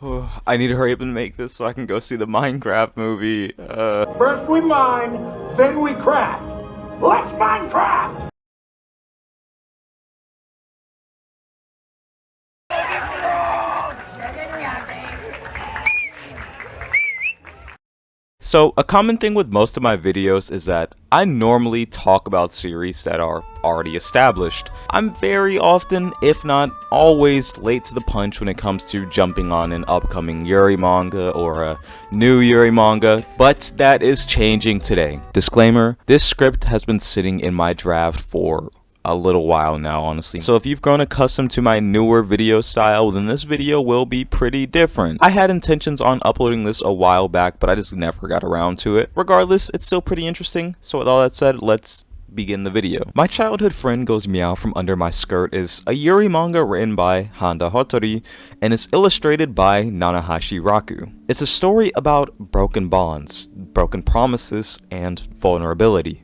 I need to hurry up and make this so I can go see the Minecraft movie. First we mine, then we craft. Let's Minecraft! So, a common thing with most of my videos is that I normally talk about series that are already established. I'm very often, if not always, late to the punch when it comes to jumping on an upcoming Yuri manga or a new Yuri manga, but that is changing today. Disclaimer, this script has been sitting in my draft for a little while now, honestly. So if you've grown accustomed to my newer video style, then this video will be pretty different. I had intentions on uploading this a while back, but I just never got around to it. Regardless, it's still pretty interesting. So with all that said, let's begin the video. My Childhood Friend Goes Meow From Under My Skirt is a Yuri manga written by Handa Hotori and is illustrated by Nanahashi Raku. It's a story about broken bonds, broken promises, and vulnerability.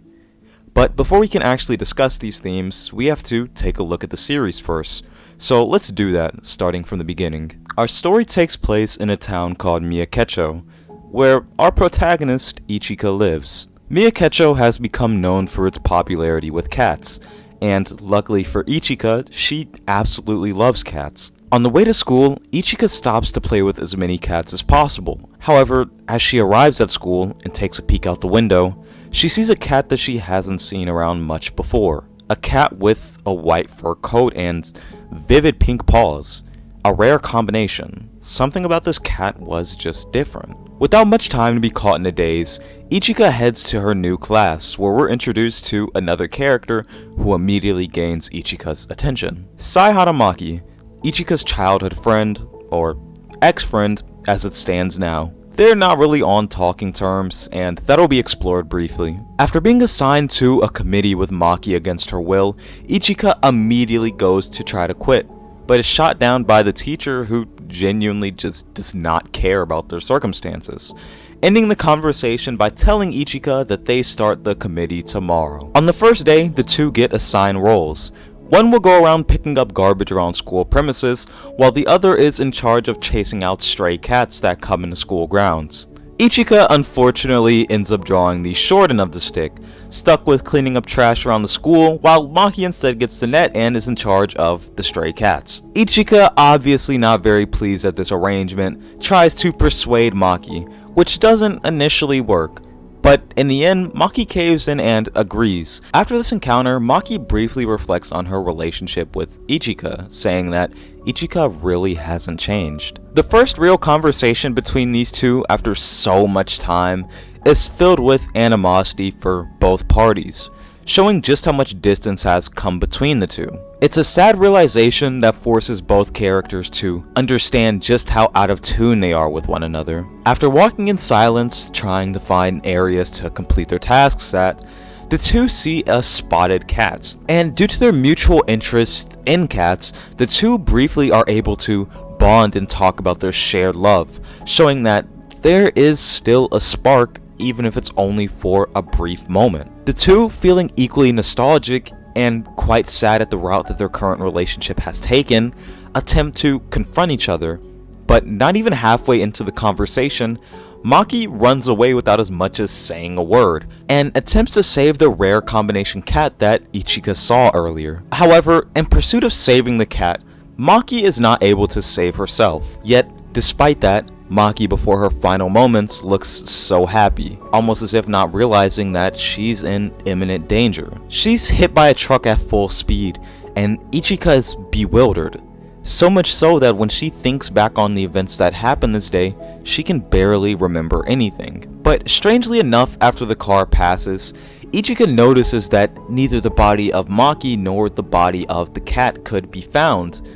But before we can actually discuss these themes, we have to take a look at the series first. So let's do that, starting from the beginning. Our story takes place in a town called Miyakecho, where our protagonist, Ichika, lives. Miyakecho has become known for its popularity with cats, and luckily for Ichika, she absolutely loves cats. On the way to school, Ichika stops to play with as many cats as possible. However, as she arrives at school and takes a peek out the window, she sees a cat that she hasn't seen around much before. A cat with a white fur coat and vivid pink paws. A rare combination. Something about this cat was just different. Without much time to be caught in a daze, Ichika heads to her new class, where we're introduced to another character who immediately gains Ichika's attention. Saihara Maki, Ichika's childhood friend, or ex-friend as it stands now. They're not really on talking terms, and that'll be explored briefly. After being assigned to a committee with Maki against her will, Ichika immediately goes to try to quit, but is shot down by the teacher who genuinely just does not care about their circumstances, ending the conversation by telling Ichika that they start the committee tomorrow. On the first day, the two get assigned roles. One will go around picking up garbage around school premises, while the other is in charge of chasing out stray cats that come into school grounds. Ichika unfortunately ends up drawing the short end of the stick, stuck with cleaning up trash around the school, while Maki instead gets the net and is in charge of the stray cats. Ichika, obviously not very pleased at this arrangement, tries to persuade Maki, which doesn't initially work. But in the end, Maki caves in and agrees. After this encounter, Maki briefly reflects on her relationship with Ichika, saying that Ichika really hasn't changed. The first real conversation between these two after so much time is filled with animosity for both parties, showing just how much distance has come between the two. It's a sad realization that forces both characters to understand just how out of tune they are with one another. After walking in silence, trying to find areas to complete their tasks at, the two see a spotted cat, and due to their mutual interest in cats, the two briefly are able to bond and talk about their shared love, showing that there is still a spark even if it's only for a brief moment. The two, feeling equally nostalgic and quite sad at the route that their current relationship has taken, attempt to confront each other, but not even halfway into the conversation, Maki runs away without as much as saying a word, and attempts to save the rare combination cat that Ichika saw earlier. However, in pursuit of saving the cat, Maki is not able to save herself. Yet, despite that, Maki before her final moments looks so happy, almost as if not realizing that she's in imminent danger. She's hit by a truck at full speed, and Ichika is bewildered. So much so that when she thinks back on the events that happened this day, she can barely remember anything. But strangely enough, after the car passes, Ichika notices that neither the body of Maki nor the body of the cat could be found,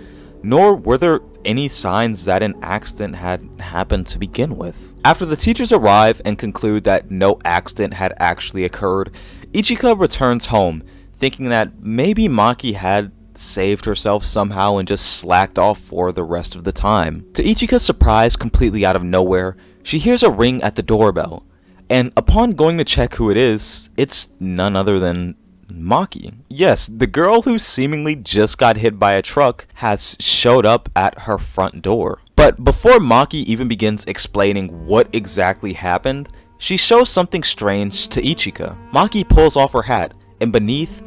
nor were there any signs that an accident had happened to begin with. After the teachers arrive and conclude that no accident had actually occurred, Ichika returns home, thinking that maybe Maki had saved herself somehow and just slacked off for the rest of the time. To Ichika's surprise, completely out of nowhere, she hears a ring at the doorbell, and upon going to check who it is, it's none other than Maki. Yes, the girl who seemingly just got hit by a truck has showed up at her front door. But before Maki even begins explaining what exactly happened, she shows something strange to Ichika. Maki pulls off her hat, and beneath,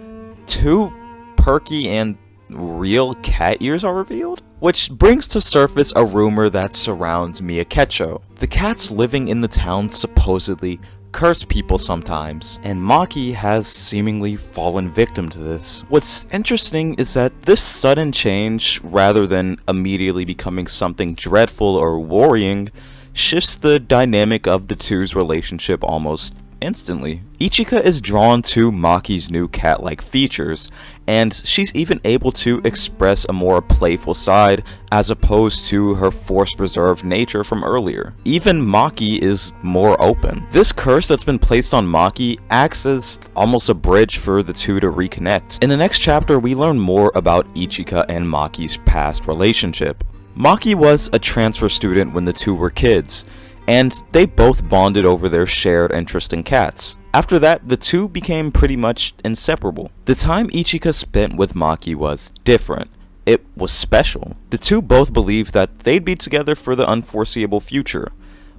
2 perky and real cat ears are revealed, which brings to surface a rumor that surrounds Miyakecho. The cats living in the town supposedly curse people sometimes, and Maki has seemingly fallen victim to this. What's interesting is that this sudden change, rather than immediately becoming something dreadful or worrying, shifts the dynamic of the two's relationship almost instantly. Ichika is drawn to Maki's new cat-like features, and she's even able to express a more playful side as opposed to her forced reserved nature from earlier. Even Maki is more open. This curse that's been placed on Maki acts as almost a bridge for the two to reconnect. In the next chapter, we learn more about Ichika and Maki's past relationship. Maki was a transfer student when the two were kids, and they both bonded over their shared interest in cats. After that, the two became pretty much inseparable. The time Ichika spent with Maki was different. It was special. The two both believed that they'd be together for the unforeseeable future.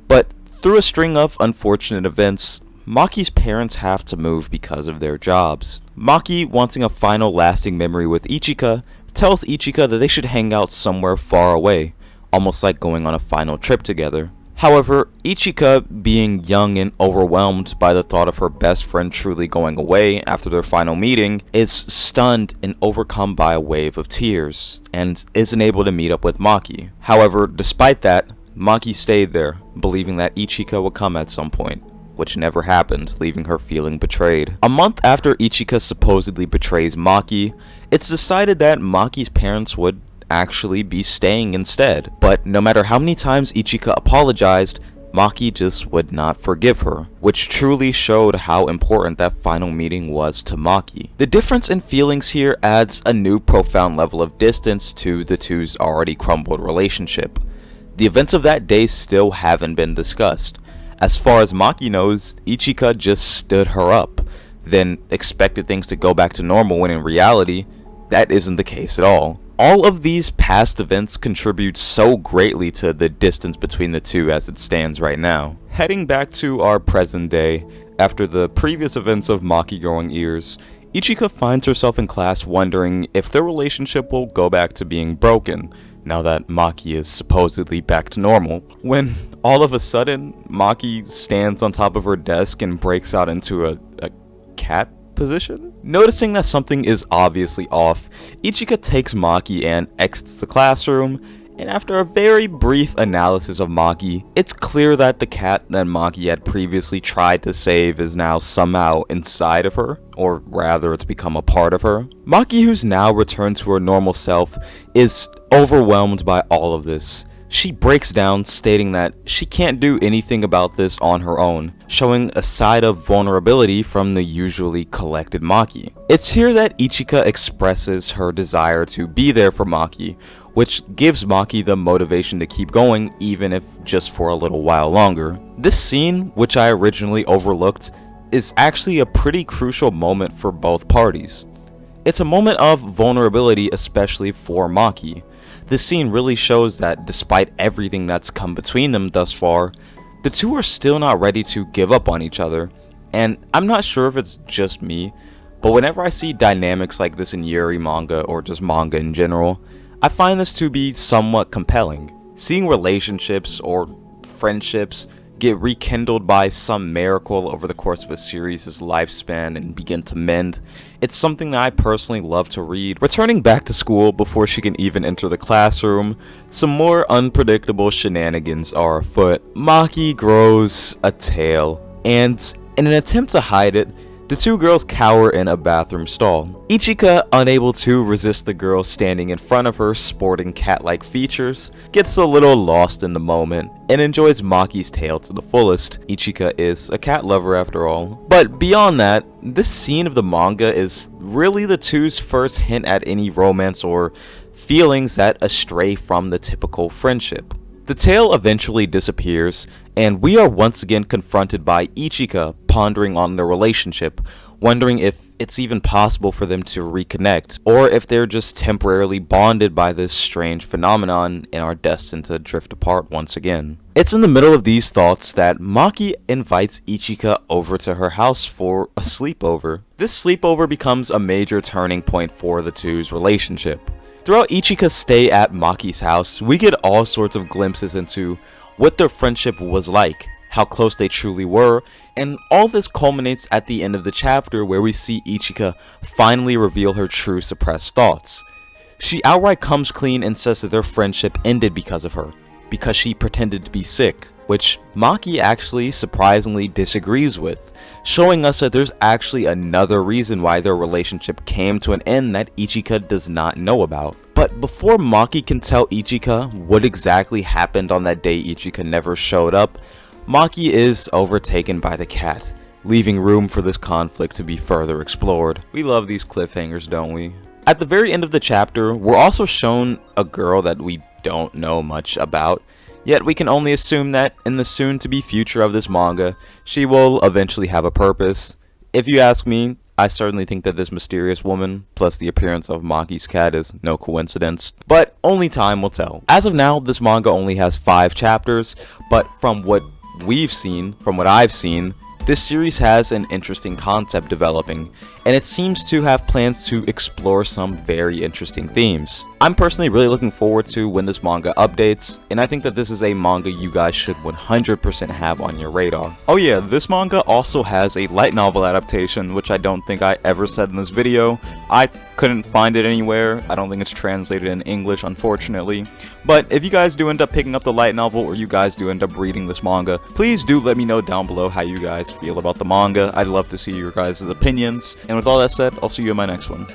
But through a string of unfortunate events, Maki's parents have to move because of their jobs. Maki, wanting a final lasting memory with Ichika, tells Ichika that they should hang out somewhere far away, almost like going on a final trip together. However, Ichika, being young and overwhelmed by the thought of her best friend truly going away after their final meeting, is stunned and overcome by a wave of tears, and isn't able to meet up with Maki. However, despite that, Maki stayed there, believing that Ichika would come at some point, which never happened, leaving her feeling betrayed. A month after Ichika supposedly betrays Maki, it's decided that Maki's parents would actually be staying instead. But no matter how many times Ichika apologized, Maki just would not forgive her, which truly showed how important that final meeting was to Maki. The difference in feelings here adds a new profound level of distance to the two's already crumbled relationship. The events of that day still haven't been discussed. As far as Maki knows, Ichika just stood her up, then expected things to go back to normal when in reality, that isn't the case at all. All of these past events contribute so greatly to the distance between the two as it stands right now. Heading back to our present day, after the previous events of Maki growing ears, Ichika finds herself in class wondering if their relationship will go back to being broken, now that Maki is supposedly back to normal, when all of a sudden, Maki stands on top of her desk and breaks out into a cat position? Noticing that something is obviously off, Ichika takes Maki and exits the classroom, and after a very brief analysis of Maki, it's clear that the cat that Maki had previously tried to save is now somehow inside of her, or rather it's become a part of her. Maki, who's now returned to her normal self, is overwhelmed by all of this. She breaks down, stating that she can't do anything about this on her own, showing a side of vulnerability from the usually collected Maki. It's here that Ichika expresses her desire to be there for Maki, which gives Maki the motivation to keep going, even if just for a little while longer. This scene, which I originally overlooked, is actually a pretty crucial moment for both parties. It's a moment of vulnerability, especially for Maki. This scene really shows that despite everything that's come between them thus far, the two are still not ready to give up on each other. And I'm not sure if it's just me, but whenever I see dynamics like this in Yuri manga or just manga in general, I find this to be somewhat compelling. Seeing relationships or friendships get rekindled by some miracle over the course of a series' lifespan and begin to mend, it's something that I personally love to read. Returning back to school before she can even enter the classroom, some more unpredictable shenanigans are afoot. Maki grows a tail, and in an attempt to hide it, the two girls cower in a bathroom stall. Ichika, unable to resist the girl standing in front of her sporting cat-like features, gets a little lost in the moment and enjoys Maki's tail to the fullest. Ichika is a cat lover after all. But beyond that, this scene of the manga is really the two's first hint at any romance or feelings that astray from the typical friendship. The tail eventually disappears, and we are once again confronted by Ichika pondering on their relationship, wondering if it's even possible for them to reconnect, or if they're just temporarily bonded by this strange phenomenon and are destined to drift apart once again. It's in the middle of these thoughts that Maki invites Ichika over to her house for a sleepover. This sleepover becomes a major turning point for the two's relationship. Throughout Ichika's stay at Maki's house, we get all sorts of glimpses into what their friendship was like, how close they truly were, and all this culminates at the end of the chapter where we see Ichika finally reveal her true suppressed thoughts. She outright comes clean and says that their friendship ended because of her, because she pretended to be sick, which Maki actually surprisingly disagrees with, showing us that there's actually another reason why their relationship came to an end that Ichika does not know about. But before Maki can tell Ichika what exactly happened on that day Ichika never showed up, Maki is overtaken by the cat, leaving room for this conflict to be further explored. We love these cliffhangers, don't we? At the very end of the chapter, we're also shown a girl that we don't know much about, yet we can only assume that in the soon-to-be future of this manga, she will eventually have a purpose. If you ask me, I certainly think that this mysterious woman, plus the appearance of Maki's cat, is no coincidence, but only time will tell. As of now, this manga only has 5 chapters, but from what I've seen, this series has an interesting concept developing, and it seems to have plans to explore some very interesting themes. I'm personally really looking forward to when this manga updates, and I think that this is a manga you guys should 100% have on your radar. Oh yeah, this manga also has a light novel adaptation, which I don't think I ever said in this video. I couldn't find it anywhere. I don't think it's translated in English, unfortunately. But if you guys do end up picking up the light novel, or you guys do end up reading this manga, please do let me know down below how you guys feel about the manga. I'd love to see your guys' opinions. And with all that said, I'll see you in my next one.